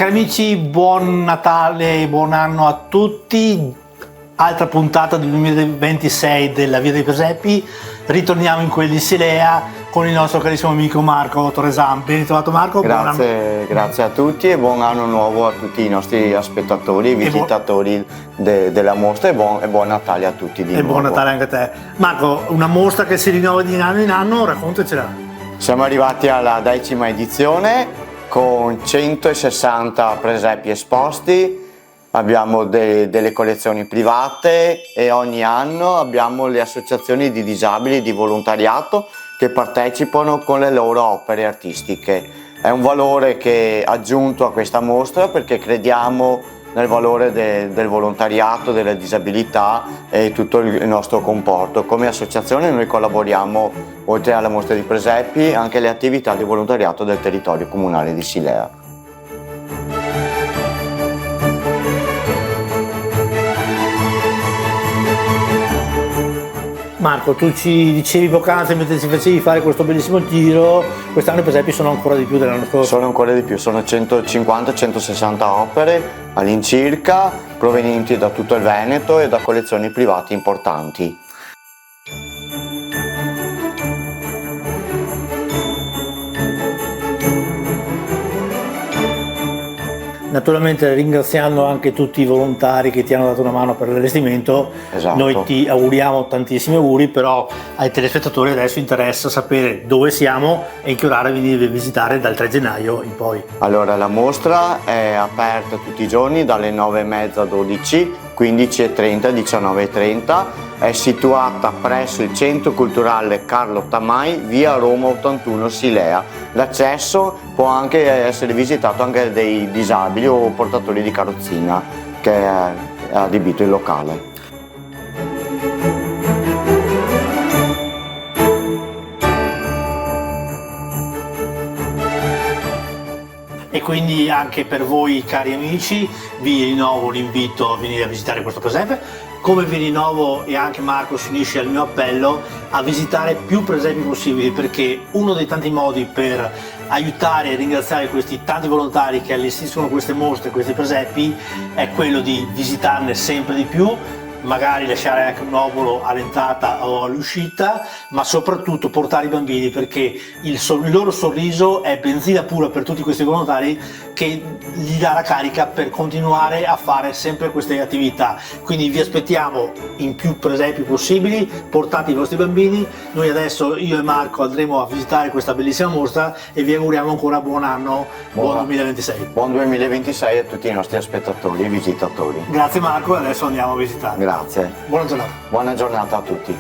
Cari amici, buon Natale e buon anno a tutti. Altra puntata del 2026 della Via dei Presepi. Ritorniamo in quel di Silea con il nostro carissimo amico Marco Torresan. Ben ritrovato Marco. Grazie a tutti e buon anno nuovo a tutti i nostri spettatori e visitatori della mostra e buon Natale a tutti di nuovo. E buon Natale anche a te. Marco, una mostra che si rinnova di anno in anno, raccontacela. Siamo arrivati alla 10ª edizione con 160 presepi esposti, abbiamo delle collezioni private e ogni anno abbiamo le associazioni di disabili e di volontariato che partecipano con le loro opere artistiche. È un valore che è aggiunto a questa mostra perché crediamo nel valore del volontariato, delle disabilità e tutto il nostro comporto. Come associazione noi collaboriamo, oltre alla mostra di presepi, anche alle attività di volontariato del territorio comunale di Silea. Marco, tu ci dicevi poc'anzi mentre ci facevi fare questo bellissimo giro, quest'anno i presepi sono ancora di più dell'anno scorso. Sono ancora di più, sono 150-160 opere all'incirca, provenienti da tutto il Veneto e da collezioni private importanti. Naturalmente ringraziando anche tutti i volontari che ti hanno dato una mano per l'allestimento. Esatto. Noi ti auguriamo tantissimi auguri, però ai telespettatori adesso interessa sapere dove siamo e in che orario venire a visitare dal 3 gennaio in poi. Allora, la mostra è aperta tutti i giorni dalle 9:30 a 12, 15:30, 19:30. È situata presso il Centro Culturale Carlo Tamai, via Roma 81 Silea. L'accesso può anche essere visitato anche dai disabili o portatori di carrozzina che è adibito il locale. E quindi anche per voi cari amici vi rinnovo l'invito a venire a visitare questo presepe, come vi rinnovo e anche Marco si unisce al mio appello a visitare più presepi possibili, perché uno dei tanti modi per aiutare e ringraziare questi tanti volontari che allestiscono queste mostre, questi presepi, è quello di visitarne sempre di più, magari lasciare anche un obolo all'entrata o all'uscita, ma soprattutto portare i bambini, perché il loro sorriso è benzina pura per tutti questi volontari che gli dà la carica per continuare a fare sempre queste attività. Quindi vi aspettiamo in più presepi possibili, portate i vostri bambini. Noi adesso, io e Marco, andremo a visitare questa bellissima mostra e vi auguriamo ancora buon anno, buon 2026. Buon 2026 a tutti i nostri spettatori e visitatori. Grazie Marco, adesso andiamo a visitare. Grazie. Buona giornata. Buona giornata a tutti.